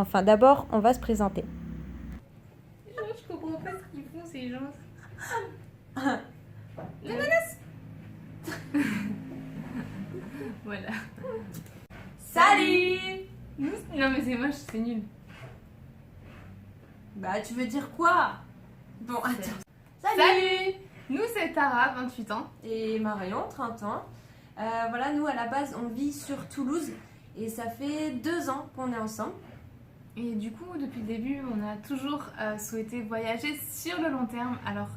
Enfin, d'abord, on va se présenter. Je comprends pas ce qu'ils font ces gens. Voilà. Salut! Non mais c'est moche, c'est nul. Bah, tu veux dire quoi? Bon, attends. Salut! Nous c'est Tara, 28 ans. Et Marion, 30 ans. Voilà, nous à la base, on vit sur Toulouse et ça fait 2 ans qu'on est ensemble. Et du coup, depuis le début, on a toujours souhaité voyager sur le long terme. Alors,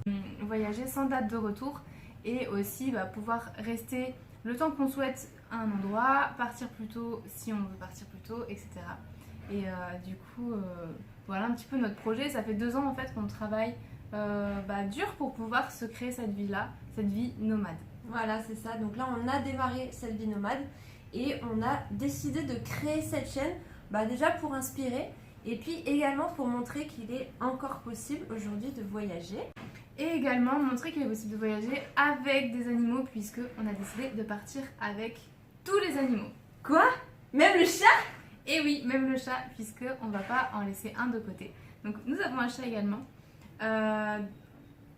voyager sans date de retour et aussi pouvoir rester le temps qu'on souhaite à un endroit, partir plus tôt si on veut partir plus tôt, etc. Et du coup, voilà un petit peu notre projet. Ça fait 2 ans en fait qu'on travaille dur pour pouvoir se créer cette vie-là, cette vie nomade. Voilà, c'est ça. Donc là, on a démarré cette vie nomade et on a décidé de créer cette chaîne déjà pour inspirer et puis également pour montrer qu'il est encore possible aujourd'hui de voyager. Et également montrer qu'il est possible de voyager avec des animaux puisque on a décidé de partir avec tous les animaux. Quoi? Même le chat? Et oui, même le chat puisque on va pas en laisser un de côté. Donc nous avons un chat également.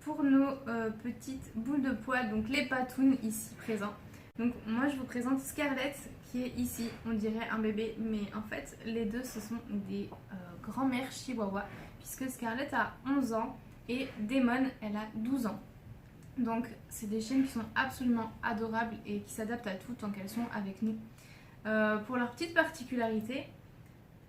Pour nos petites boules de poils, donc les patounes ici présents. Donc moi je vous présente Scarlett qui est ici, on dirait un bébé, mais en fait les deux ce sont des grands-mères chihuahua puisque Scarlett a 11 ans et Damon elle a 12 ans. Donc c'est des chiennes qui sont absolument adorables et qui s'adaptent à tout tant qu'elles sont avec nous. Pour leur petite particularité,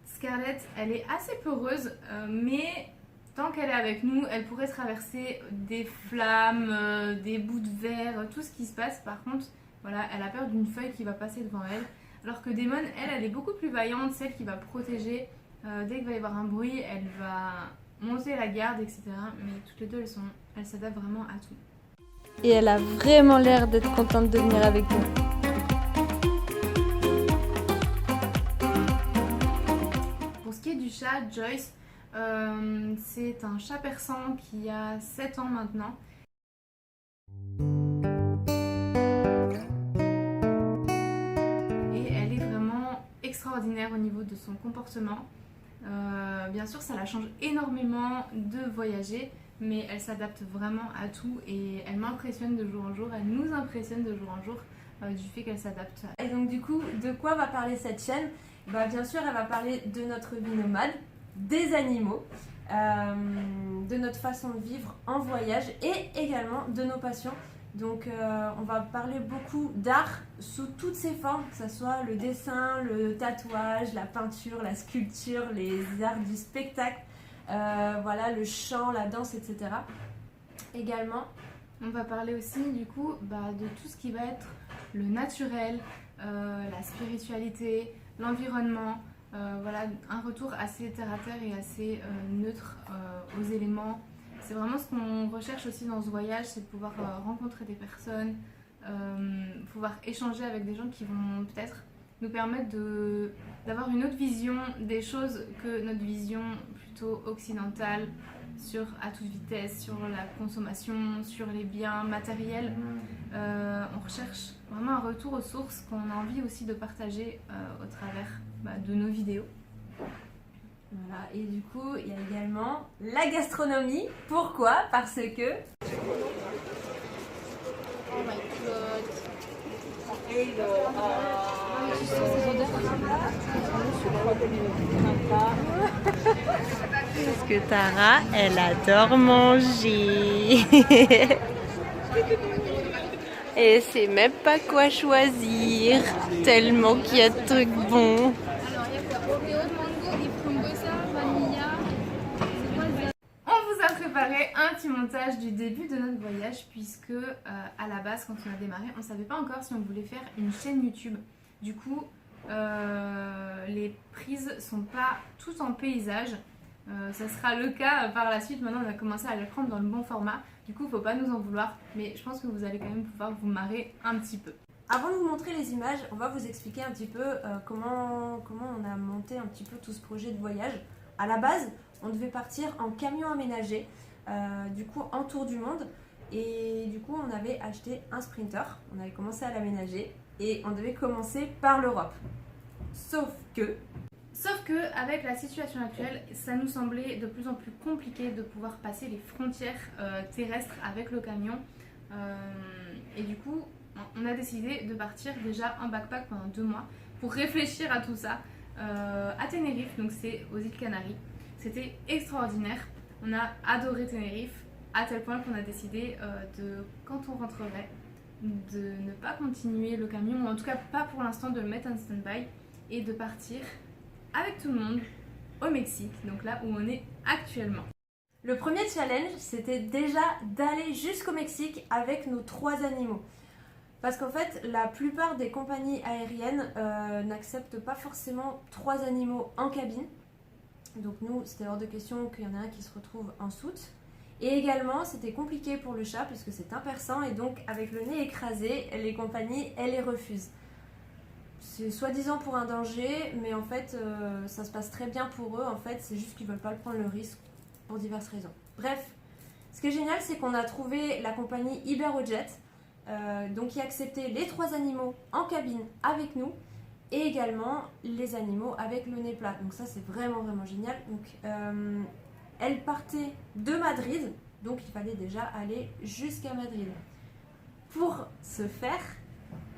Scarlett elle est assez peureuse mais tant qu'elle est avec nous, elle pourrait traverser des flammes, des bouts de verre, tout ce qui se passe. Par contre, voilà, elle a peur d'une feuille qui va passer devant elle. Alors que Damon, elle est beaucoup plus vaillante, celle qui va protéger. Dès qu'il va y avoir un bruit, elle va monter la garde, etc. Mais toutes les deux, elles s'adaptent vraiment à tout. Et elle a vraiment l'air d'être contente de venir avec nous. Pour ce qui est du chat, Joyce, c'est un chat persan qui a 7 ans maintenant. Et elle est vraiment extraordinaire au niveau de son comportement. Bien sûr, ça la change énormément de voyager, mais elle s'adapte vraiment à tout et elle m'impressionne de jour en jour, elle nous impressionne de jour en jour du fait qu'elle s'adapte. Et donc du coup, de quoi va parler cette chaîne? Bien sûr, elle va parler de notre vie nomade, des animaux, de notre façon de vivre en voyage et également de nos passions. Donc on va parler beaucoup d'art sous toutes ses formes, que ce soit le dessin, le tatouage, la peinture, la sculpture, les arts du spectacle, voilà, le chant, la danse, etc. Également, on va parler aussi du coup de tout ce qui va être le naturel, la spiritualité, l'environnement. Voilà, un retour assez terre à terre et assez neutre aux éléments. C'est vraiment ce qu'on recherche aussi dans ce voyage, c'est de pouvoir rencontrer des personnes, pouvoir échanger avec des gens qui vont peut-être nous permettre d'avoir une autre vision des choses que notre vision plutôt occidentale à toute vitesse, sur la consommation, sur les biens matériels. On recherche vraiment un retour aux sources qu'on a envie aussi de partager au travers de nos vidéos. Voilà, et du coup, il y a également la gastronomie. Pourquoi? Parce que... Oh my god! Parce que Tara, elle adore manger. Et elle sait même pas quoi choisir, tellement qu'il y a de trucs bons. Alors, il y a quoi? Oreo, mango et framboesa, vanilla. C'est quoi le... On vous a préparé un petit montage du début de notre voyage puisque à la base, quand on a démarré, on ne savait pas encore si on voulait faire une chaîne YouTube. Du coup, les prises sont pas toutes en paysage. Ça sera le cas par la suite. Maintenant, on a commencé à les prendre dans le bon format. Du coup, il ne faut pas nous en vouloir. Mais je pense que vous allez quand même pouvoir vous marrer un petit peu. Avant de vous montrer les images, on va vous expliquer un petit peu comment on a monté un petit peu tout ce projet de voyage. À la base, on devait partir en camion aménagé, du coup en tour du monde. Et du coup, on avait acheté un Sprinter. On avait commencé à l'aménager et on devait commencer par l'Europe. Sauf que Sauf que avec la situation actuelle, ça nous semblait de plus en plus compliqué de pouvoir passer les frontières terrestres avec le camion. Et du coup, on a décidé de partir déjà en backpack pendant 2 mois pour réfléchir à tout ça à Tenerife, donc c'est aux îles Canaries. C'était extraordinaire, on a adoré Tenerife à tel point qu'on a décidé de, quand on rentrerait, de ne pas continuer le camion, ou en tout cas pas pour l'instant, de le mettre en stand-by et de partir avec tout le monde au Mexique, donc là où on est actuellement. Le premier challenge, c'était déjà d'aller jusqu'au Mexique avec nos 3 animaux. Parce qu'en fait, la plupart des compagnies aériennes n'acceptent pas forcément 3 animaux en cabine. Donc nous, c'était hors de question qu'il y en ait un qui se retrouve en soute. Et également, c'était compliqué pour le chat puisque c'est un persan et donc avec le nez écrasé, les compagnies, elles les refusent. C'est soi-disant pour un danger, mais en fait, ça se passe très bien pour eux. En fait, c'est juste qu'ils ne veulent pas prendre le risque pour diverses raisons. Bref, ce qui est génial, c'est qu'on a trouvé la compagnie Iberojet, donc qui a accepté les 3 animaux en cabine avec nous et également les animaux avec le nez plat. Donc ça, c'est vraiment génial. Donc, elle partait de Madrid, donc il fallait déjà aller jusqu'à Madrid. Pour ce faire,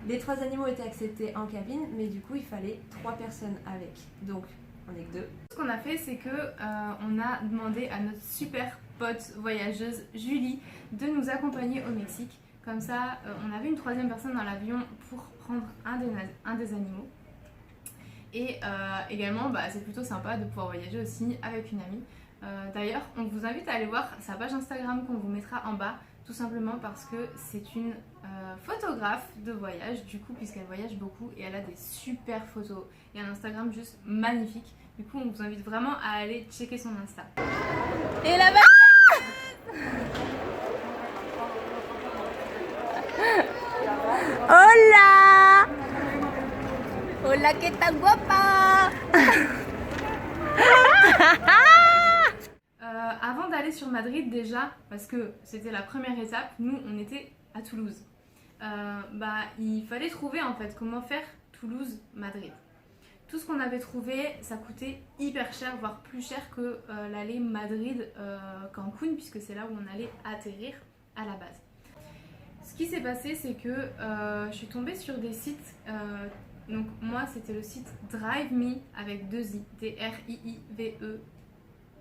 les 3 animaux étaient acceptés en cabine, mais du coup, il fallait 3 personnes avec. Donc, on n'est que 2. Ce qu'on a fait, c'est que on a demandé à notre super pote voyageuse Julie de nous accompagner au Mexique. Comme ça, on avait une 3e personne dans l'avion pour prendre un des animaux. Et également, c'est plutôt sympa de pouvoir voyager aussi avec une amie. D'ailleurs, on vous invite à aller voir sa page Instagram qu'on vous mettra en bas, tout simplement parce que c'est une photographe de voyage, du coup, puisqu'elle voyage beaucoup et elle a des super photos et un Instagram juste magnifique. Du coup, on vous invite vraiment à aller checker son Insta. Et là-bas. Hola. Hola, que tan guapa. Avant d'aller sur Madrid déjà, parce que c'était la première étape, nous on était à Toulouse. Il fallait trouver en fait comment faire Toulouse-Madrid. Tout ce qu'on avait trouvé, ça coûtait hyper cher, voire plus cher que l'aller Madrid-Cancun, puisque c'est là où on allait atterrir à la base. Ce qui s'est passé, c'est que je suis tombée sur des sites, donc moi c'était le site DriveMe avec 2 i,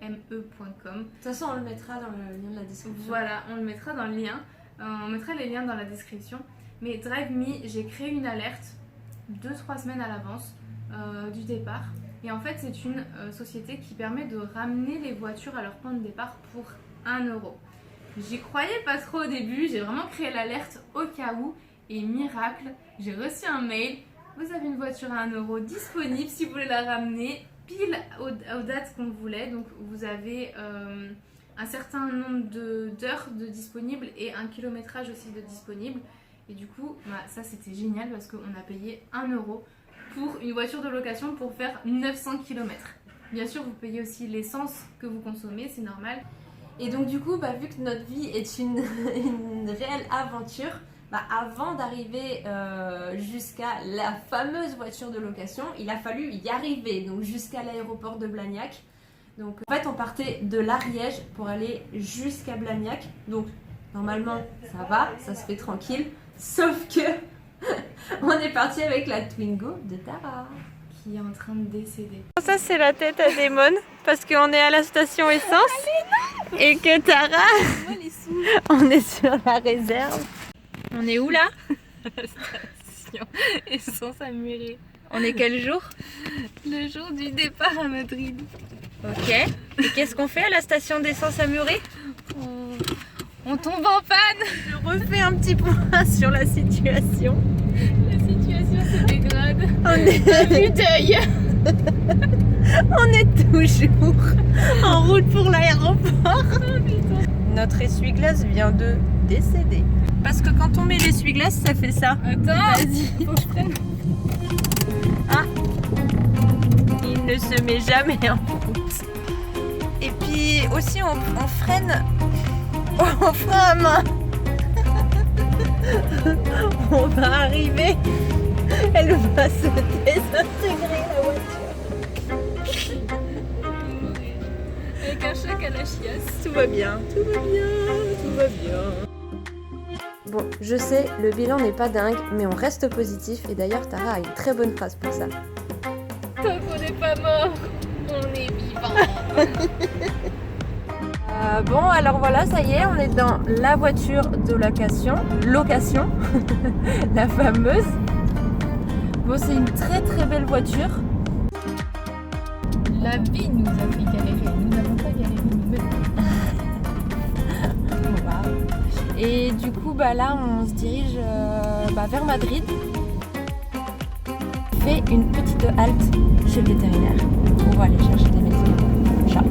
drive-me.com. De toute façon, on le mettra dans le lien de la description. Voilà, on le mettra dans le lien. On mettra les liens dans la description. Mais DriveMe, j'ai créé une alerte 2-3 semaines à l'avance du départ. Et en fait, c'est une société qui permet de ramener les voitures à leur point de départ pour 1 euro. J'y croyais pas trop au début. J'ai vraiment créé l'alerte au cas où. Et miracle, j'ai reçu un mail. Vous avez une voiture à 1 euro disponible si vous voulez la ramener pile aux dates qu'on voulait. Donc vous avez un certain nombre d'heures de disponibles et un kilométrage aussi de disponible. Et du coup, ça c'était génial parce qu'on a payé 1 euro pour une voiture de location pour faire 900 km. Bien sûr, vous payez aussi l'essence que vous consommez, c'est normal. Et donc du coup, vu que notre vie est une réelle aventure, avant d'arriver jusqu'à la fameuse voiture de location, il a fallu y arriver, donc jusqu'à l'aéroport de Blagnac. Donc en fait, on partait de l'Ariège pour aller jusqu'à Blagnac. Donc normalement, ça va, ça se fait tranquille. Sauf que on est parti avec la Twingo de Tara qui est en train de décéder. Ça c'est la tête à Démon parce qu'on est à la station essence et que Tara, on est sur la réserve. On est où là? La station essence à Muret. On est quel jour? Le jour du départ à Madrid. Ok. Et qu'est-ce qu'on fait à la station d'essence à Muret? On tombe en panne. Je refais un petit point sur la situation. La situation se dégrade. On est à vue d'œil. On est toujours en route pour l'aéroport. Notre essuie-glace vient de décéder. Parce que quand on met l'essuie-glace, ça fait ça. Attends, vas-y, faut que je prenne. Ah, il ne se met jamais en route. Et puis aussi, on freine au frein à main. On va arriver. Elle va se désintégrer la voiture. choc à la chiasse. Tout va bien, tout va bien, tout va bien. Bon, je sais, le bilan n'est pas dingue, mais on reste positif et d'ailleurs Tara a une très bonne phrase pour ça. Tant qu'on n'est pas mort, on est vivant. Bon, alors voilà, ça y est, on est dans la voiture de location, la fameuse. Bon, c'est une très très belle voiture. La vie nous a fait galérer, nous n'avons pas galéré nous-mêmes. Et du coup, bah là, on se dirige vers Madrid. On fait une petite halte chez le vétérinaire. On va aller chercher des médicaments. Chat.